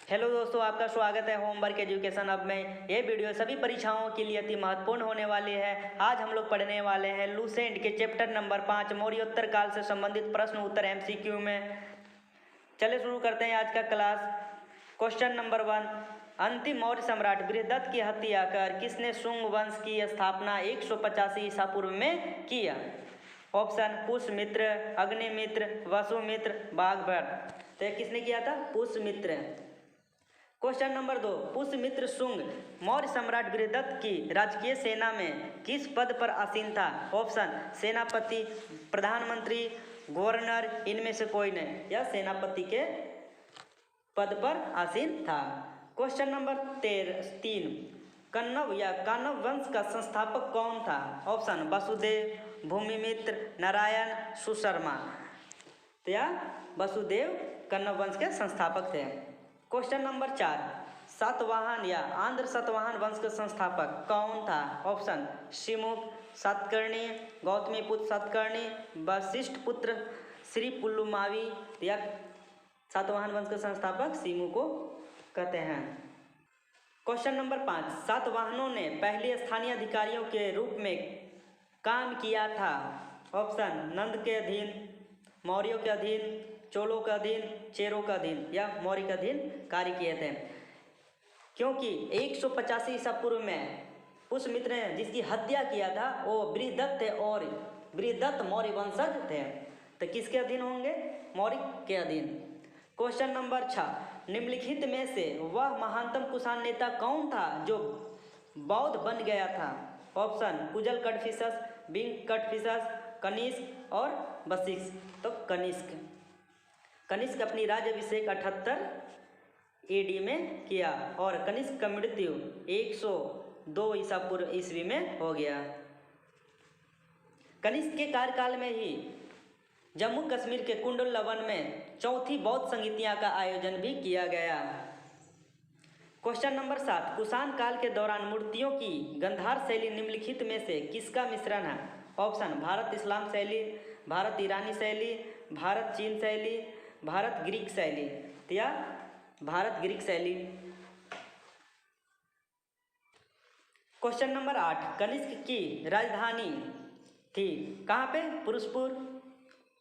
Hello दोस्तों, आपका स्वागत है होमवर्क एजुकेशन अब में। ये वीडियो सभी परीक्षाओं के लिए अति महत्वपूर्ण होने वाली है। आज हम लोग पढ़ने वाले हैं लूसेंट के चैप्टर नंबर 5 मौर्योत्तर काल से संबंधित प्रश्न उत्तर MCQ में। चलिए शुरू करते हैं आज का क्लास। क्वेश्चन नंबर 1, अंतिम मौर्य सम्राट बृहदत्त की हत्या कर किसने शुंग वंश की स्थापना 185 ईसा पूर्व में किया? ऑप्शन पुष्यमित्र, अग्निमित्र, वसुमित्र, बागभट्ट। तो किसने किया था? पुष्यमित्र। क्वेश्चन नंबर 2, पुष्यमित्र शुंग मौर्य सम्राट बृहदत्त की राजकीय सेना में किस पद पर आसीन था? ऑप्शन सेनापति, प्रधानमंत्री, गवर्नर, इनमें से कोई नहीं। यह सेनापति के पद पर आसीन था। क्वेश्चन नंबर 3, कन्नव या कानव वंश का संस्थापक कौन था? ऑप्शन वसुदेव, भूमिमित्र, नारायण, सुशर्मा। तो यह वसुदेव कन्नव वंश के संस्थापक थे। क्वेश्चन नंबर 4, सातवाहन या आंध्र सातवाहन वंश का संस्थापक कौन था? ऑप्शन शिमुख, सातकर्णी, गौतमीपुत्र सातकर्णी, वशिष्ठ पुत्र श्री पुलुमावी। या सातवाहन वंश के संस्थापक शिमु को कहते हैं। क्वेश्चन नंबर 5, सातवाहनों ने पहले स्थानीय अधिकारियों के रूप में काम किया था? ऑप्शन नंद के अधीन, मौर्यों के अधीन, चोलों का अधीन, चेरों का अधीन या मौर्य का अधीन कार्य किए थे। क्योंकि 185 ईसा पूर्व में पुष्यमित्र ने जिसकी हत्या किया था वो बृहदत्त थे और बृहदत्त मौर्य वंशज थे। तो किसके अधीन होंगे? मौर्य के अधीन। क्वेश्चन नंबर 6, निम्नलिखित में से वह महानतम कुषाण नेता कौन था जो बौद्ध बन गया था? ऑप्शन कुजल कटफिसस, बिंग कटफिसस, कनिष्क और वशिष्ठ। तो कनिष्क अपनी राज्याभिषेक 78 AD में किया और कनिष्क का मृत्यु 102 ईसा पूर्व ईस्वी में हो गया। कनिष्क के कार्यकाल में ही जम्मू कश्मीर के कुंडल वन में चौथी बौद्ध संगीतियाँ का आयोजन भी किया गया। क्वेश्चन नंबर 7, कुषाण काल के दौरान मूर्तियों की गंधार शैली निम्नलिखित में से किसका मिश्रण है? ऑप्शन भारत इस्लाम शैली, भारत ईरानी शैली, भारत चीन शैली, भारत ग्रीक शैली। या भारत ग्रीक शैली। क्वेश्चन नंबर 8, कनिष्क की राजधानी थी कहाँ पे? पुरुषपुर,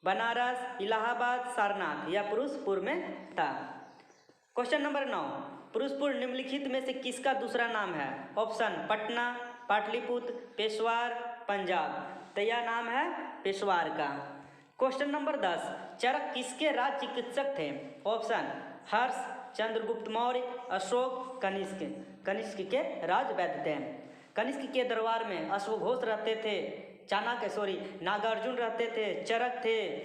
बनारस, इलाहाबाद, सारनाथ। या पुरुषपुर में था। क्वेश्चन नंबर 9, पुरुषपुर निम्नलिखित में से किसका दूसरा नाम है? ऑप्शन पटना, पाटलिपुत्र, पेशवार, पंजाब। तो यह नाम है पेशवार का। क्वेश्चन नंबर 10, चरक किसके राज चिकित्सक थे? ऑप्शन हर्ष, चंद्रगुप्त मौर्य, अशोक, कनिष्क। कनिष्क के राज वैद्य थे। कनिष्क के दरबार में अश्वघोष रहते थे, नागार्जुन रहते थे, चरक थे।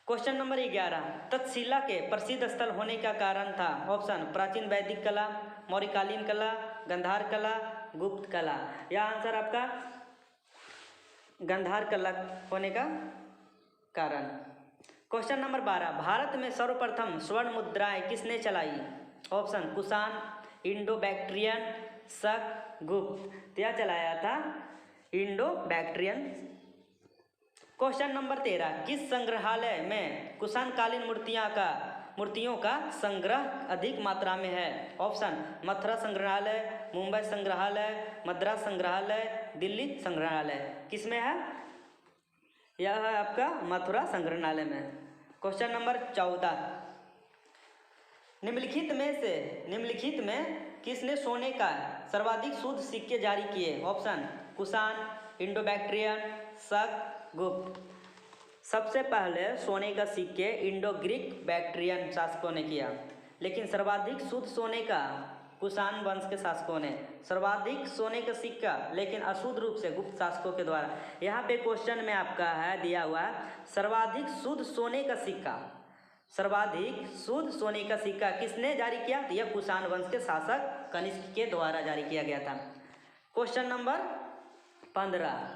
क्वेश्चन नंबर 11, तक्षशिला के प्रसिद्ध स्थल होने का कारण था? ऑप्शन प्राचीन वैदिक कला, मौर्यकालीन कला, गंधार कला, गुप्त कला। यह आंसर आपका गंधार कला होने का कारण। क्वेश्चन नंबर 12, भारत में सर्वप्रथम स्वर्ण मुद्राएं किसने चलाई? ऑप्शन कुषाण, इंडो बैक्ट्रियन, शक, गुप्त। यह चलाया था इंडो बैक्ट्रियन। क्वेश्चन नंबर 13, किस संग्रहालय में कुषाणकालीन मूर्तियों का संग्रह अधिक मात्रा में है? ऑप्शन मथुरा संग्रहालय, मुंबई संग्रहालय, मद्रास संग्रहालय, दिल्ली संग्रहालय। किसमें है? यह है आपका मथुरा संग्रहालय में। क्वेश्चन नंबर 14, निम्नलिखित में किसने सोने का सर्वाधिक शुद्ध सिक्के जारी किए? ऑप्शन कुषाण, इंडो बैक्ट्रियन, शक, गुप्त। सबसे पहले सोने का सिक्के इंडो ग्रीक बैक्ट्रियन शासकों ने किया, लेकिन सर्वाधिक शुद्ध सोने का कुषाण वंश के शासकों ने। सर्वाधिक सोने का सिक्का लेकिन अशुद्ध रूप से गुप्त शासकों के द्वारा। यहाँ पे क्वेश्चन में आपका है दिया हुआ सर्वाधिक शुद्ध सोने का सिक्का। सर्वाधिक शुद्ध सोने का सिक्का किसने जारी किया? तो यह कुषाण वंश के शासक कनिष्क के द्वारा जारी किया गया था। क्वेश्चन नंबर 15,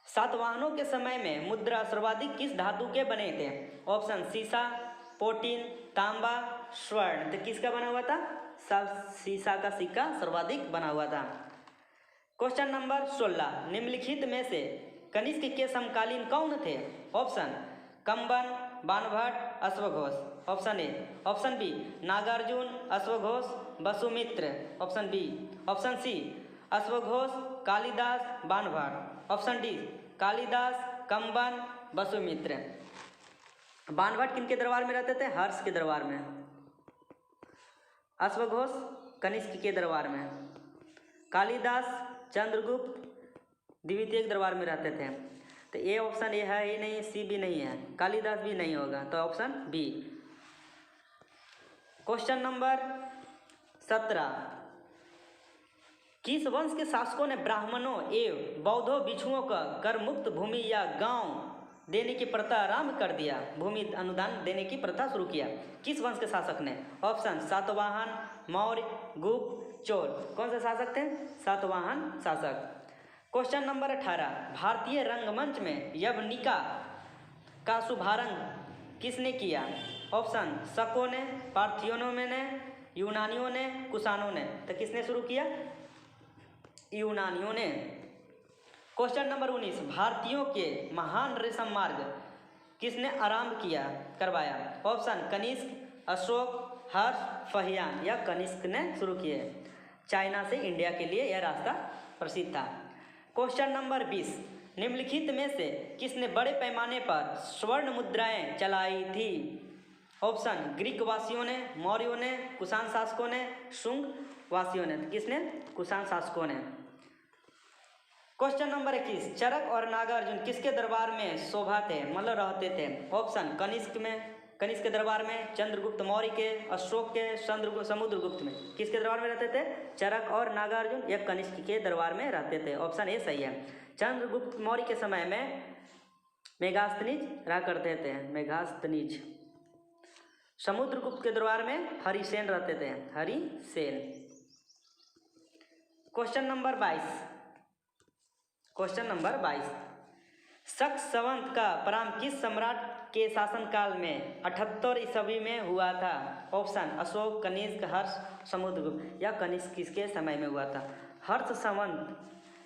सातवाहनों के समय में मुद्रा सर्वाधिक किस धातु के बने थे? ऑप्शन सीसा, पोटीन, तांबा, स्वर्ण। तो किसका बना हुआ था? सब सीसा का सिक्का सर्वाधिक बना हुआ था। क्वेश्चन नंबर 16, निम्नलिखित में से कनिष्क के समकालीन कौन थे? ऑप्शन कंबन, बाणभट्ट, अश्वघोष। Option A. Option B Nagarjuna, अश्वघोष, Vasumitra. Option B. Option C अश्वघोष, कालिदास, बाणभट्ट। Option D Kalidasa, Kamban, Vasumitra. बाणभट्ट किनके दरबार में रहते थे? हर्ष के दरबार में। अश्वघोष कनिष्क के दरबार में। कालिदास चंद्रगुप्त द्वितीय के दरबार में रहते थे। तो ए ऑप्शन ए है ही नहीं, सी भी नहीं है, कालिदास भी नहीं होगा, तो ऑप्शन बी। Question number 17। किस वंश के शासकों ने ब्राह्मणों एवं बौद्धों भिक्षुओं का कर मुक्त भूमि या गांव देने की प्रथा आरंभ कर दिया? भूमि अनुदान देने की प्रथा शुरू किया। किस वंश के शासक ने? ऑप्शन सातवाहन, मौर्य, गुप्त, चोल। कौन से शासक थे? सातवाहन शासक। Question number 18। भारतीय रंगमंच में यवनिका का शुभारंभ किसने किया? ऑप्शन शकों ने, पार्थियनों ने, यूनानियों ने, कुषाणों ने। तो किसने शुरू किया? यूनानियों ने। Question number 19। भारतीयों के महान रेशम मार्ग किसने आरंभ किया, करवाया? ऑप्शन कनिष्क, अशोक, हर्ष, फहियान। या कनिष्क ने शुरू किए। चाइना से इंडिया के लिए यह रास्ता प्रसिद्ध था। Question number 20। निम्नलिखित में से किसने बड़े पैमाने पर स्वर्ण मुद्राएं चलाई थी? ऑप्शन ग्रीक वासियों ने, मौर्यों ने, कुषाण शासकों ने, शुंग वासियों ने। किसने? कुषाण शासकों ने। Question number 21। चरक और नागार्जुन किसके दरबार में शोभा थे, मतलब रहते थे? ऑप्शन कनिष्क में, कनिष्क के दरबार में, चंद्रगुप्त मौर्य के, अशोक के, समुद्रगुप्त में। किसके दरबार में रहते थे? चरक और नागार्जुन या कनिष्क के दरबार में रहते थे। ऑप्शन ए सही है। चंद्रगुप्त मौर्य के समय में मेगास्थनीज रहा करते थे, मेगास्थनीज। समुद्रगुप्त के दरबार में हरिसेन रहते थे, Harisen. Question number 22। Question number 22। Shaka संवत का प्रारंभ किस सम्राट के शासनकाल में 78 ईस्वी में हुआ था? ऑप्शन अशोक, कनिष्क, हर्ष, समुद्रगुप्त। या कनिष्क किसके समय में हुआ था? हर्ष संवत,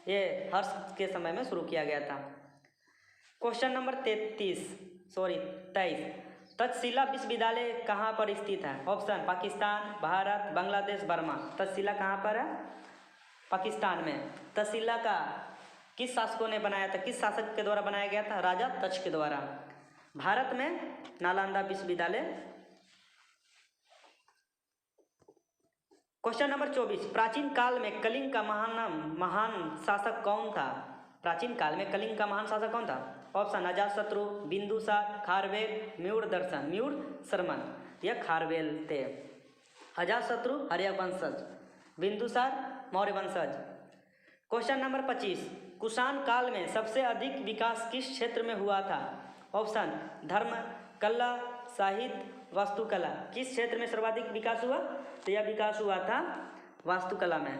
ये हर्ष के समय में शुरू किया गया था। Question number 23। तक्षशिला विश्वविद्यालय कहाँ पर स्थित है? Option Pakistan, Bharat, Bangladesh, Burma. तक्षशिला कहाँ पर है? पाकिस्तान में। तक्षशिला का किस शासकों ने बनाया था? किस शासक के द्वारा बनाया गया था? राजा तक्ष के द्वारा। भारत में नालंदा विश्वविद्यालय। Question number 24। प्राचीन काल में कलिंग का महान शासक कौन था? प्राचीन काल में कलिंग का महान शासक कौन था? ऑप्शन अजातशत्रु, बिंदुसार, खारवेल, म्यूरदर्शन। म्यूरशर्मन यह खारवेल थे। अजातशत्रु हर्यक वंशज, बिंदुसार मौर्य वंशज। Question number 25। कुषाण काल में सबसे अधिक विकास किस क्षेत्र में हुआ था? ऑप्शन धर्म, कला, साहित्य, वास्तुकला। किस क्षेत्र में सर्वाधिक विकास हुआ? तो यह विकास हुआ था वास्तुकला में।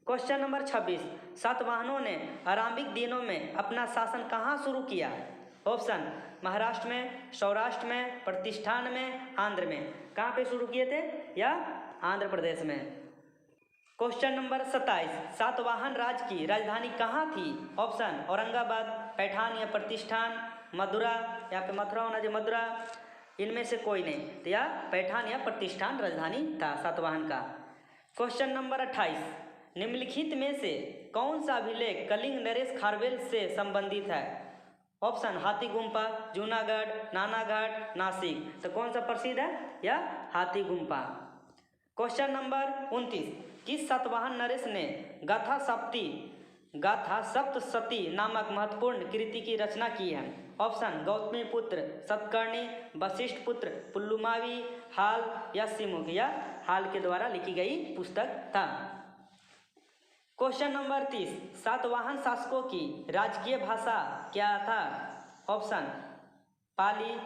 Question number 26। सातवाहनों ने आरंभिक दिनों में अपना शासन कहाँ शुरू किया? ऑप्शन महाराष्ट्र में, सौराष्ट्र में, प्रतिष्ठान में, आंध्र में। कहाँ पे शुरू किए थे? या आंध्र प्रदेश में। Question number 27। सातवाहन राज्य की राजधानी कहाँ थी? ऑप्शन औरंगाबाद, पैठान या प्रतिष्ठान, मथुरा। यहाँ पे मथुरा होना चाहिए, मथुरा। इनमें से कोई नहीं, तो यह पैठान या प्रतिष्ठान राजधानी था सातवाहन का। Question number 28। निम्नलिखित में से कौन सा अभिलेख कलिंग नरेश खारवेल से संबंधित है? ऑप्शन हाथी गुम्फा, जूनागढ़, नानागढ़, नासिक। तो कौन सा प्रसिद्ध है? यह हाथी गुम्फा। Question number 29। किस सातवाहन नरेश ने गाथा सप्तशती नामक महत्वपूर्ण कृति की रचना की है? ऑप्शन गौतमी पुत्र सतकर्णी, वशिष्ठ पुत्र पुलुमावी, हाल या सिमुख। या हाल के द्वारा लिखी गई पुस्तक था। Question number 30। सातवाहन शासकों की राजकीय भाषा क्या था? ऑप्शन पाली,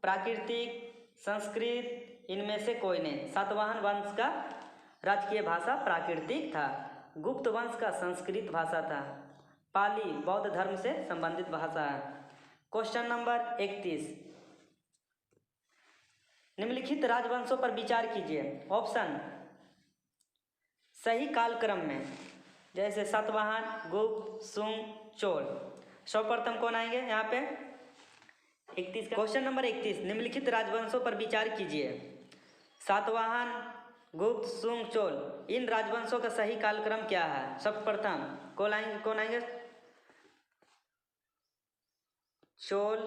प्राकृतिक, संस्कृत। इनमें से कोई नहीं। सातवाहन वंश का राजकीय भाषा प्राकृतिक था। गुप्त वंश का संस्कृत भाषा था। पाली बौद्ध धर्म से संबंधित भाषा है। Question number 31। निम्नलिखित राजवंशों पर विचार कीजिए। ऑप्शन सही कालक्रम में, जैसे सातवाहन, गुप्त, शुंग, चोल। सर्वप्रथम कौन आएंगे यहाँ पे? 31 का क्वेश्चन नंबर 31, निम्नलिखित राजवंशों पर विचार कीजिए। सातवाहन, गुप्त, शुंग, चोल। इन राजवंशों का सही कालक्रम क्या है? सर्वप्रथम कौन आएंगे? चोल,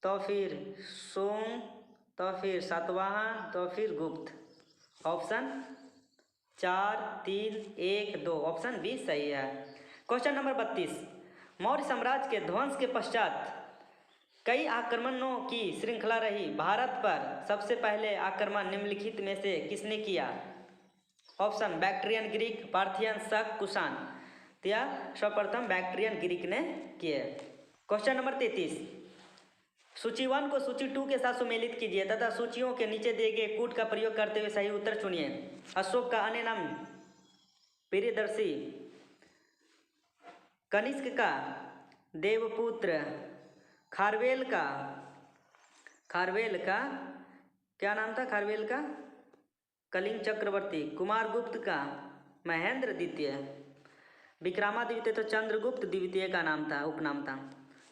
तो फिर शुंग, तो फिर सातवाहन, तो फिर गुप्त। ऑप्शन 4, 3, 1, 2। ऑप्शन बी सही है। क्वेश्चन नंबर 32, मौर्य साम्राज्य के ध्वंस के पश्चात कई आक्रमणों की श्रृंखला रही। भारत पर सबसे पहले आक्रमण निम्नलिखित में से किसने किया? ऑप्शन बैक्ट्रियन ग्रीक, पार्थियन, शक, कुषाण। या सर्वप्रथम बैक्ट्रियन ग्रीक ने किए। क्वेश्चन नंबर 33, सूची 1 को सूची 2 के साथ सुमेलित कीजिए तथा सूचियों के नीचे दिए गए कूट का प्रयोग करते हुए सही उत्तर चुनिए। अशोक का अन्य नाम प्रियदर्शी, कनिष्क का देवपुत्र, खारवेल का क्या नाम था? खारवेल का कलिंग चक्रवर्ती, कुमारगुप्त का महेंद्र द्वितीय, विक्रमादित्य तो चंद्रगुप्त द्वितीय का नाम था, उपनाम था।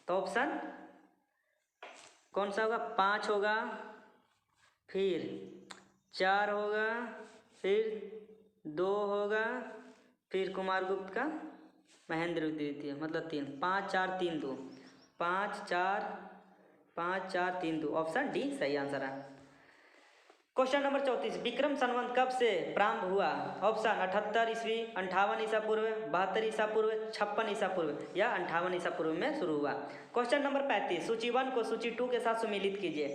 तो ऑप्शन कौन सा होगा? 5 होगा, फिर 4 होगा, फिर 2 होगा, फिर कुमारगुप्त का महेंद्र द्वितीय, मतलब 3। 5, 4, 3, 2। 5, 4, 3, 2। ऑप्शन डी सही आंसर है। क्वेश्चन नंबर 34, विक्रम संवत कब से प्रारंभ हुआ? ऑप्शन 78 ईस्वी, 58 ईसा पूर्व, 72 ईसा पूर्व, 56 ईसा पूर्व या 58 ईसा पूर्व में शुरू हुआ। क्वेश्चन नंबर 35, सूची 1 को सूची 2 के साथ सुमेलित कीजिए।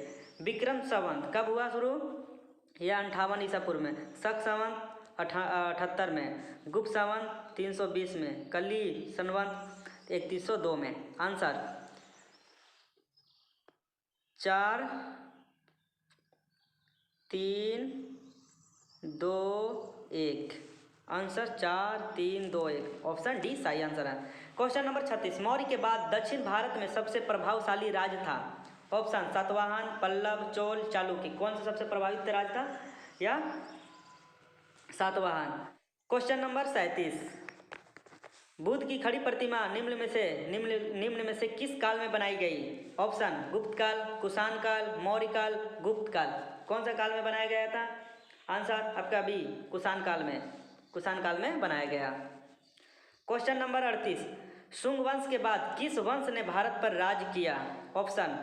विक्रम संवत कब हुआ शुरू? या 58 ईसा पूर्व में, शक संवत 78 में, गुप्त संवत 320 में, कली संवत 3102 में। आंसर 4, 3, 2, 1। आंसर 4, 3, 2, 1। ऑप्शन डी सही आंसर है। क्वेश्चन नंबर 36, मौर्य के बाद दक्षिण भारत में सबसे प्रभावशाली राज्य था। ऑप्शन सातवाहन, पल्लव, चोल, चालुक्य। कौन सा सबसे प्रभावित राज्य था? या सातवाहन। क्वेश्चन नंबर 37, बुद्ध की खड़ी प्रतिमा निम्न में से किस काल में बनाई गई? ऑप्शन गुप्त काल, कुषाण काल, मौर्य काल, गुप्त काल। कौन सा काल में बनाया गया था? आंसर आपका बी, कुषाण काल में बनाया गया। क्वेश्चन नंबर 38, शुंग वंश के बाद किस वंश ने भारत पर राज किया? ऑप्शन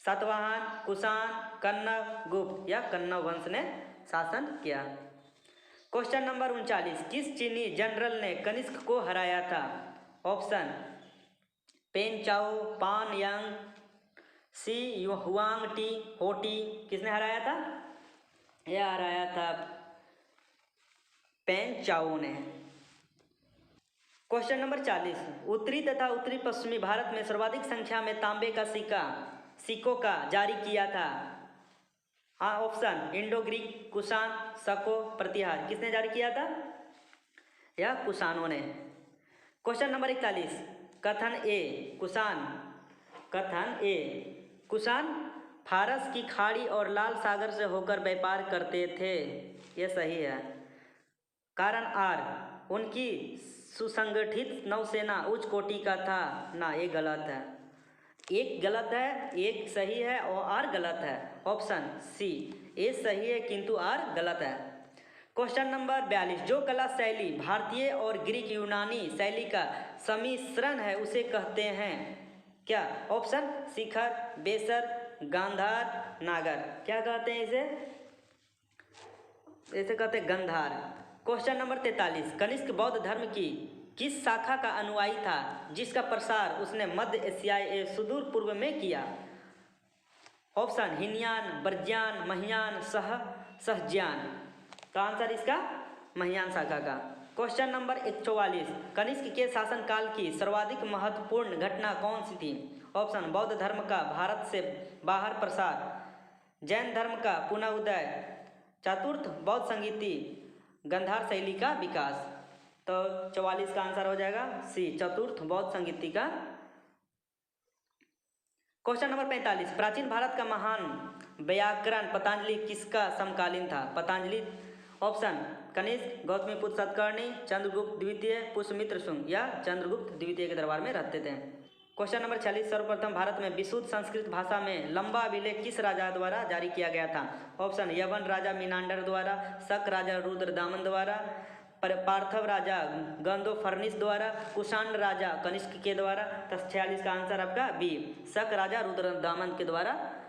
सातवाहन, कुषाण, कन्नव, गुप्त या कन्नव वंश ने शासन किया। क्वेश्चन नंबर 39, किस चीनी जनरल ने कनिष्क को हराया था? ऑप्शन पेन चाओ, पान यांग, सी हुआंग टी, हो टी। किसने हराया था? यह हराया था पेन चाओ ने। क्वेश्चन नंबर 40, उत्तरी तथा उत्तरी पश्चिमी भारत में सर्वाधिक संख्या में तांबे का सिक्कों का जारी किया था? हाँ, ऑप्शन इंडो ग्रीक, कुषाण, शको, प्रतिहार। किसने जारी किया था? या कुषाणों ने। क्वेश्चन नंबर 41, कथन ए कुषाण फारस की खाड़ी और लाल सागर से होकर व्यापार करते थे। यह सही है। कारण आर, उनकी सुसंगठित नौसेना उच्च कोटि का था। ना, ये गलत है। एक गलत है, एक सही है और आर गलत है। ऑप्शन सी, ए सही है किंतु आर गलत है। क्वेश्चन नंबर 42, जो कला शैली भारतीय और ग्रीक यूनानी शैली का सम्मिश्रण है उसे कहते हैं क्या? ऑप्शन शिखर, बेसर, गांधार, नागर। क्या कहते हैं इसे कहते हैं गंधार। क्वेश्चन नंबर 43, कनिष्क बौद्ध धर्म की किस शाखा का अनुयायी था जिसका प्रसार उसने मध्य एशिया एवं सुदूर पूर्व में किया? ऑप्शन हीनयान, बर्ज्यान, महियान, सहज्यान। तो आंसर इसका महियान शाखा का। क्वेश्चन नंबर 44, कनिष्क के शासनकाल की सर्वाधिक महत्वपूर्ण घटना कौन सी थी? ऑप्शन बौद्ध धर्म का भारत से बाहर प्रसार, जैन धर्म का पुनः उदय, चतुर्थ बौद्ध संगीति, गंधार शैली का विकास। तो 44 का आंसर हो जाएगा सी, चतुर्थ बौद्ध संगीति का। क्वेश्चन नंबर 45, प्राचीन भारत का महान व्याकरण पतंजलि किसका समकालीन था? पतंजलि। ऑप्शन कनिष्क, गौतमीपुत्र सातकर्णी, चंद्रगुप्त द्वितीय, पुष्यमित्र शुंग या चंद्रगुप्त द्वितीय के दरबार में रहते थे। क्वेश्चन नंबर 46, सर्वप्रथम भारत में विशुद्ध संस्कृत भाषा में लंबा अभिलेख किस राजा द्वारा जारी किया गया था? ऑप्शन यवन राजा मीनांडर द्वारा, शक राजा रुद्रदामन द्वारा, पार्थव राजा गंदोफर्निस द्वारा, कुषाण राजा कनिष्क के द्वारा। तो 46 का आंसर आपका बी, शक राजा रुद्रदामन के द्वारा।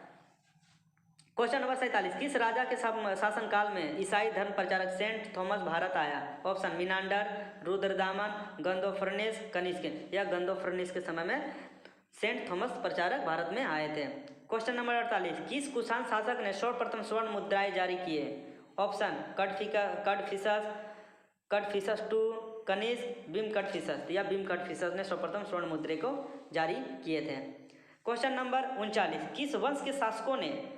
क्वेश्चन नंबर 47, किस राजा के शासनकाल में ईसाई धर्म प्रचारक सेंट थॉमस भारत आया? ऑप्शन मीनांडर, रुद्रदामन, गंदोफर्निस, कनिष्क। या गंदोफर्निस के समय में सेंट थॉमस प्रचारक भारत में आए थे। क्वेश्चन नंबर 48, किस कुषाण शासक ने सर्वप्रथम स्वर्ण मुद्राएं जारी किए? Option Kadphises two, Kanishka, Bhim Kadphises. या भीम कडफिसस ने सर्वप्रथम स्वर्ण मुद्रे को जारी किए थे। क्वेश्चन नंबर 39, किस वंश के शासकों ने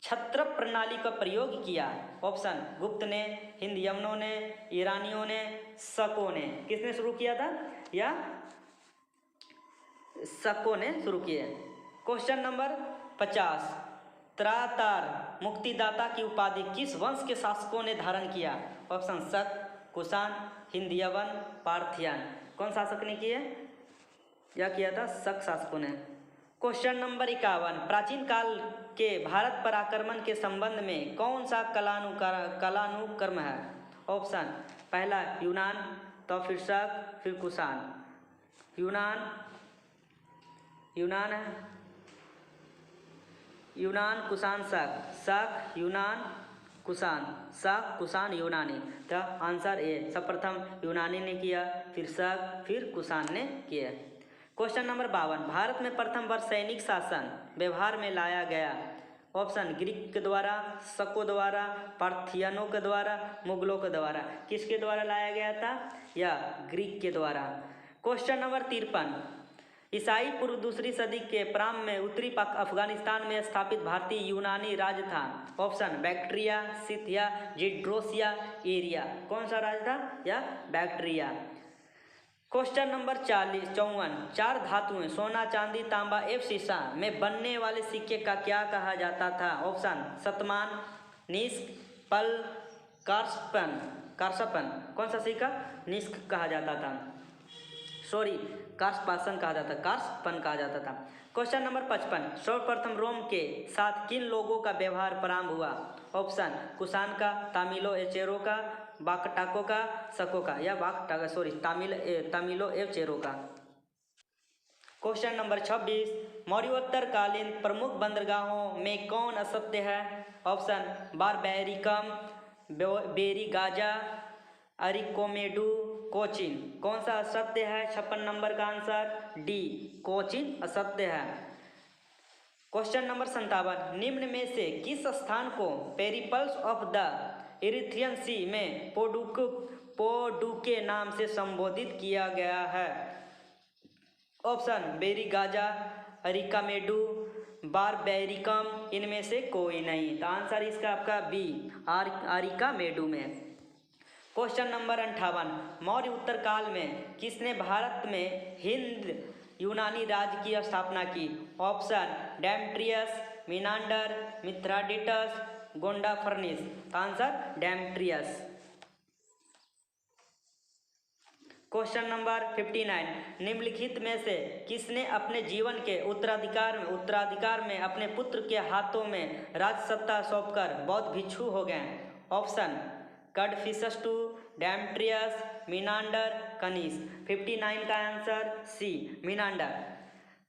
छत्रप प्रणाली का प्रयोग किया? ऑप्शन गुप्त ने, हिंद यवनों ने, ईरानियों ने, शकों ने। किसने शुरू किया था? या शकों ने शुरू किए। क्वेश्चन नंबर 50, त्रातार मुक्तिदाता की उपाधि किस वंश के शासकों ने धारण किया? ऑप्शन शक, कुषाण, हिंद यवन, पार्थियन। कौन शासक ने किए? या किया था शक शासकों ने। क्वेश्चन नंबर 51, प्राचीन काल के भारत पर आक्रमण के संबंध में कौन सा कलानुक्रम है? ऑप्शन पहला यूनान, तो फिर शक, फिर कुषाण। यूनान है, यूनान कुषाण शक, शक यूनान कुषाण, शक कुषाण यूनानी। तो आंसर ए, सर्वप्रथम यूनानी ने किया, फिर शक, फिर कुषाण ने किया। क्वेश्चन नंबर 52, भारत में प्रथम बार सैनिक शासन व्यवहार में लाया गया? ऑप्शन ग्रीक के द्वारा, शकों द्वारा, पार्थियनों के द्वारा, मुगलों के द्वारा। किसके द्वारा लाया गया था? या ग्रीक के द्वारा। क्वेश्चन नंबर 53, ईसाई पूर्व दूसरी सदी के प्रारंभ में उत्तरी पाक अफगानिस्तान में स्थापित भारतीय यूनानी राज्य था? Option Bactria, Scythia, Gedrosia, Aria. कौन सा राज्य था? या बैक्ट्रिया। क्वेश्चन नंबर 54, चार धातुएं सोना, चांदी, तांबा एवं सीसा में बनने वाले सिक्के का क्या कहा जाता था? ऑप्शन शतमान, निष्क, पल, कार्सपन। कौन सा सिक्का? निष्क कहा जाता था, कार्सपासन कहा जाता, कार्सपन कहा जाता था। क्वेश्चन नंबर 55, सर्वप्रथम रोम के साथ किन लोगों का व्यवहार प्रारंभ हुआ? ऑप्शन कुषाण का, तामिलो एचेरो का, बाकटाको का, शको का। या तामिलो एवचेरो का। क्वेश्चन नंबर 26, मौर्योत्तर कालीन प्रमुख बंदरगाहों में कौन असत्य है? ऑप्शन बारबैरिकम, बेरीगाजा, अरिकोमेडू, कोचिन। कौन सा असत्य है? 56 नंबर का आंसर डी, कोचिन असत्य है। क्वेश्चन नंबर 57, निम्न में से किस स्थान को पेरिपल्स ऑफ द इरिथ्रियन सी में पोडुके नाम से संबोधित किया गया है? ऑप्शन बेरीगाजा, अरिकामेडू, बारबैरिकम। इनमें से कोई नहीं। तो आंसर इसका आपका बी, अरिकामेडू में। क्वेश्चन नंबर 58, मौर्य उत्तर काल में किसने भारत में हिंद यूनानी राज्य की स्थापना की? Option Demetrius, Menander, Mithridates, Gondophares. Answer Demetrius. Question number 59, निम्नलिखित में से किसने अपने जीवन के उत्तराधिकार में अपने पुत्र के हाथों में राजसत्ता सौंपकर बौद्ध भिक्षु हो गए? Option Kadphises two, Demetrius, Menander, Kanishka. 59 का answer C, Menander.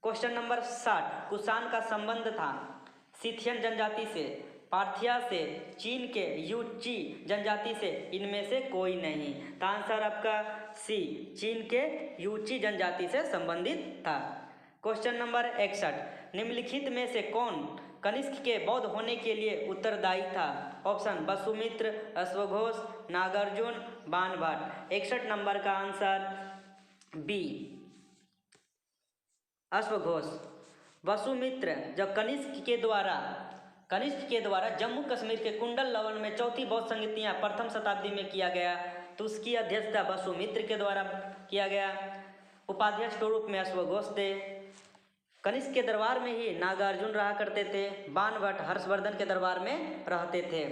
Question number 60, Kushan का संबंध था सिथियन जनजाति से, पार्थिया से, चीन के यूची जनजाति से। इनमें से कोई नहीं। तो आंसर आपका सी, चीन के यूची जनजाति से संबंधित था। क्वेश्चन नंबर 61, निम्नलिखित में से कौन कनिष्क के बौद्ध होने के लिए उत्तरदायी था? ऑप्शन वसुमित्र, अश्वघोष, नागार्जुन, बाणभट्ट। 61 नंबर का आंसर बी, अश्वघोष। वसुमित्र जब कनिष्क के द्वारा जम्मू कश्मीर के कुंडल लवन में चौथी बौद्ध संगतियाँ प्रथम शताब्दी में किया गया, तो उसकी अध्यक्षता वसुमित्र के द्वारा किया गया। उपाध्यक्ष के रूप में अश्वघोष थे। कनिष्क के दरबार में ही नागार्जुन रहा करते थे। बाणभट्ट हर्षवर्धन के दरबार में रहते थे।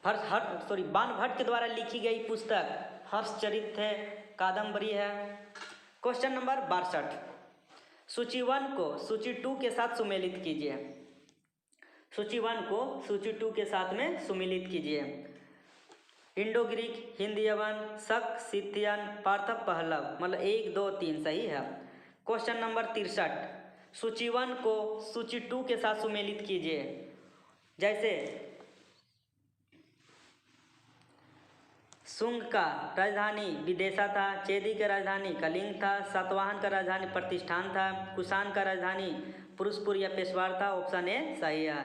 बाणभट्ट के द्वारा लिखी गई पुस्तक हर्षचरित है, कादम्बरी है। क्वेश्चन नंबर 62, सूची 1 को सूची 2 के साथ सुमेलित कीजिए। सूची 1 को सूची 2 के साथ में सुमेलित कीजिए। इंडो ग्रीक, हिंद यवन, शक, सिथियन, पार्थक, पहलव, मतलब 1 2 3 सही है। क्वेश्चन नंबर 63, सूची 1 को सूची 2 के साथ सुमेलित कीजिए। जैसे शुंग का राजधानी विदेशा था, चेदी की राजधानी कलिंग था, सातवाहन का राजधानी प्रतिष्ठान था, कुषाण का राजधानी पुरुषपुर या पेशवार था। ऑप्शन ए सही है।